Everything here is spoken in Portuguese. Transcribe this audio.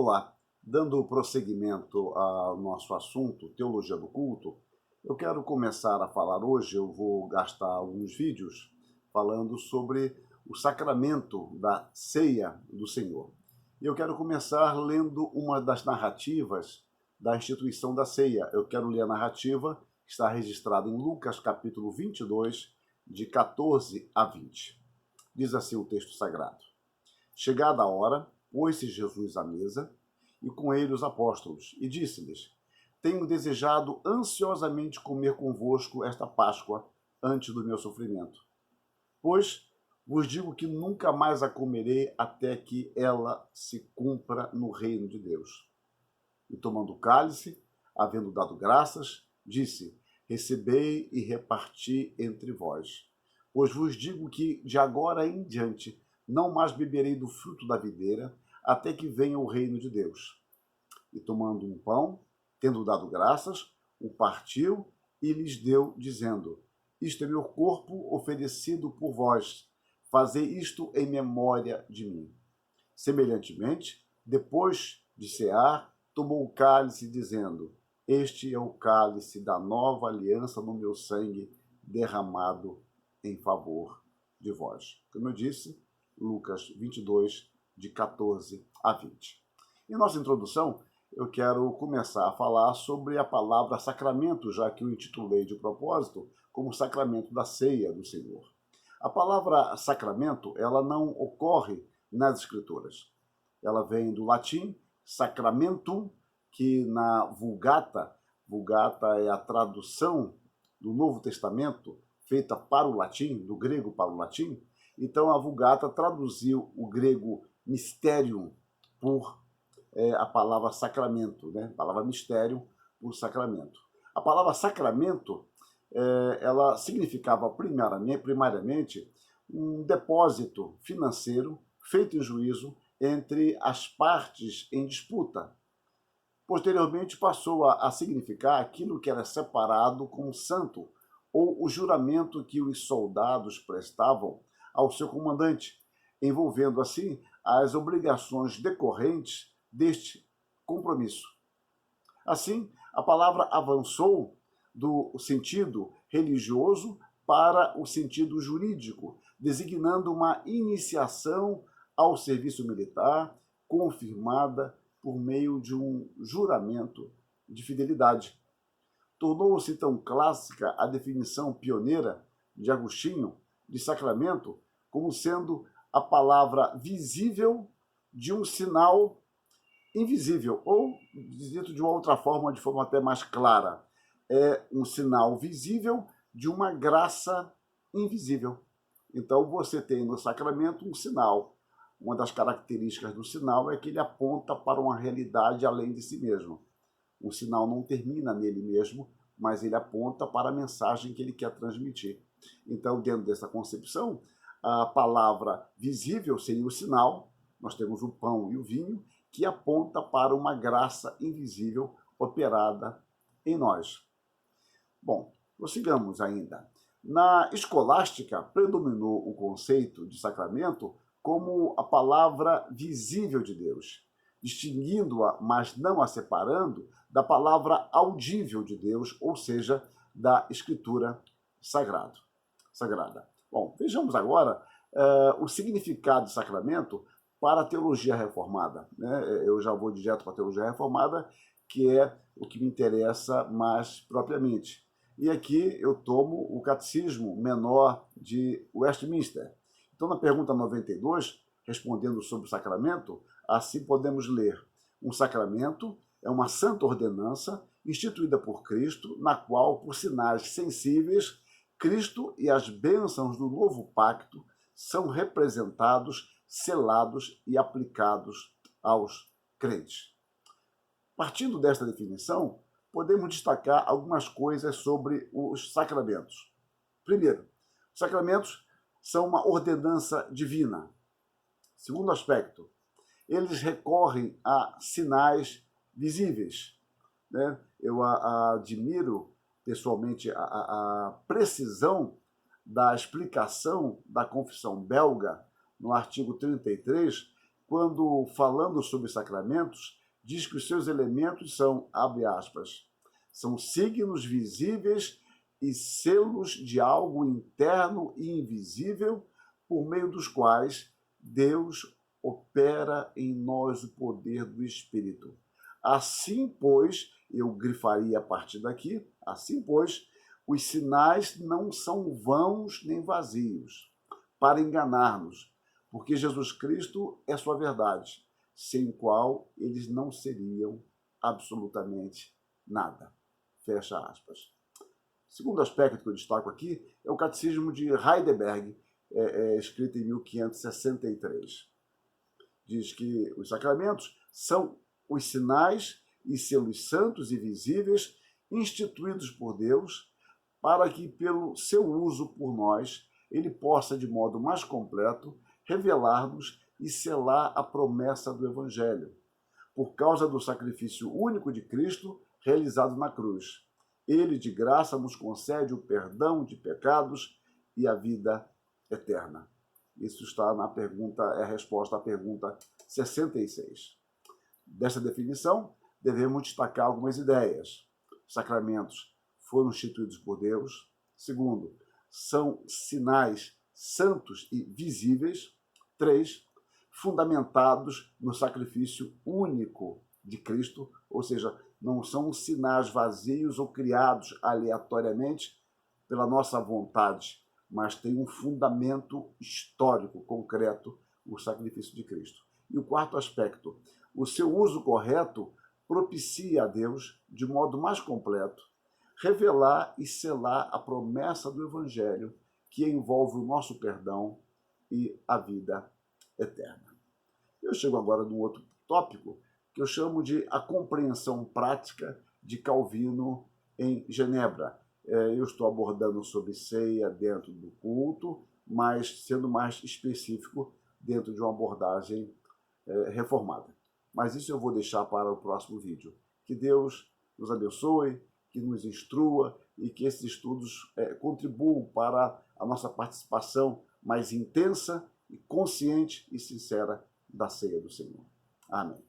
Olá, dando prosseguimento ao nosso assunto, teologia do culto, eu quero começar a falar hoje, eu vou gastar alguns vídeos falando sobre o sacramento da ceia do Senhor. E eu quero começar lendo uma das narrativas da instituição da ceia. Eu quero ler a narrativa que está registrada em Lucas capítulo 22, de 14 a 20. Diz assim o texto sagrado. Chegada a hora, pôs-se Jesus à mesa, e com ele os apóstolos, e disse-lhes: Tenho desejado ansiosamente comer convosco esta Páscoa antes do meu sofrimento. Pois vos digo que nunca mais a comerei até que ela se cumpra no reino de Deus. E tomando o cálice, havendo dado graças, disse: Recebei e reparti entre vós. Pois vos digo que de agora em diante não mais beberei do fruto da videira, até que venha o reino de Deus. E tomando um pão, tendo dado graças, o partiu e lhes deu, dizendo: Isto é meu corpo oferecido por vós. Fazei isto em memória de mim. Semelhantemente, depois de cear, tomou o cálice, dizendo: Este é o cálice da nova aliança no meu sangue, derramado em favor de vós. Como eu disse, Lucas 22, de 14 a 20. Em nossa introdução, eu quero começar a falar sobre a palavra sacramento, já que eu intitulei de propósito como sacramento da ceia do Senhor. A palavra sacramento, ela não ocorre nas escrituras. Ela vem do latim sacramentum, que na Vulgata é a tradução do Novo Testamento feita para o latim, do grego para o latim. Então a Vulgata traduziu o grego mysterium por a palavra sacramento, né? A palavra mistério por sacramento. A palavra sacramento, ela significava primariamente um depósito financeiro feito em juízo entre as partes em disputa. Posteriormente passou a significar aquilo que era separado como santo, ou o juramento que os soldados prestavam ao seu comandante, envolvendo assim as obrigações decorrentes deste compromisso. Assim, a palavra avançou do sentido religioso para o sentido jurídico, designando uma iniciação ao serviço militar confirmada por meio de um juramento de fidelidade. Tornou-se tão clássica a definição pioneira de Agostinho de sacramento como sendo a palavra visível de um sinal invisível, ou, dito de uma outra forma, de forma até mais clara, é um sinal visível de uma graça invisível. Então você tem no sacramento um sinal. Uma das características do sinal é que ele aponta para uma realidade além de si mesmo. O sinal não termina nele mesmo, mas ele aponta para a mensagem que ele quer transmitir. Então, dentro dessa concepção, a palavra visível seria o sinal. Nós temos o pão e o vinho, que aponta para uma graça invisível operada em nós. Bom, prossigamos ainda. Na escolástica, predominou o conceito de sacramento como a palavra visível de Deus, distinguindo-a, mas não a separando, da palavra audível de Deus, ou seja, da Escritura sagrada. Bom, vejamos agora o significado de sacramento para a teologia reformada. Né? Eu já vou direto para a teologia reformada, que é o que me interessa mais propriamente. E aqui eu tomo o Catecismo Menor de Westminster. Então, na pergunta 92, respondendo sobre o sacramento, assim podemos ler: um sacramento é uma santa ordenança instituída por Cristo, na qual, por sinais sensíveis, Cristo e as bênçãos do novo pacto são representados, selados e aplicados aos crentes. Partindo desta definição, podemos destacar algumas coisas sobre os sacramentos. Primeiro, os sacramentos são uma ordenança divina. Segundo aspecto, eles recorrem a sinais visíveis. Né? Eu admiro pessoalmente a precisão da explicação da Confissão Belga no artigo 33, quando falando sobre sacramentos, diz que os seus elementos são, abre aspas, são signos visíveis e selos de algo interno e invisível por meio dos quais Deus opera em nós o poder do Espírito. Assim, pois, eu grifaria a partir daqui, assim, pois, os sinais não são vãos nem vazios, para enganar-nos, porque Jesus Cristo é sua verdade, sem o qual eles não seriam absolutamente nada. Fecha aspas. O segundo aspecto que eu destaco aqui é o Catecismo de Heidelberg, escrito em 1563. Diz que os sacramentos são os sinais e selos santos e visíveis instituídos por Deus para que, pelo seu uso por nós, ele possa, de modo mais completo, revelar-nos e selar a promessa do Evangelho, por causa do sacrifício único de Cristo realizado na cruz. Ele, de graça, nos concede o perdão de pecados e a vida eterna. Isso está na pergunta, é a resposta à pergunta 66. Dessa definição, devemos destacar algumas ideias. Os sacramentos foram instituídos por Deus. Segundo, são sinais santos e visíveis. 3, fundamentados no sacrifício único de Cristo, ou seja, não são sinais vazios ou criados aleatoriamente pela nossa vontade, mas tem um fundamento histórico, concreto, o sacrifício de Cristo. E o quarto aspecto, o seu uso correto propicia a Deus, de modo mais completo, revelar e selar a promessa do Evangelho, que envolve o nosso perdão e a vida eterna. Eu chego agora num outro tópico, que eu chamo de a compreensão prática de Calvino em Genebra. Eu estou abordando sobre ceia dentro do culto, mas sendo mais específico dentro de uma abordagem reformada. Mas isso eu vou deixar para o próximo vídeo. Que Deus nos abençoe, que nos instrua e que esses estudos contribuam para a nossa participação mais intensa, e consciente e sincera da ceia do Senhor. Amém.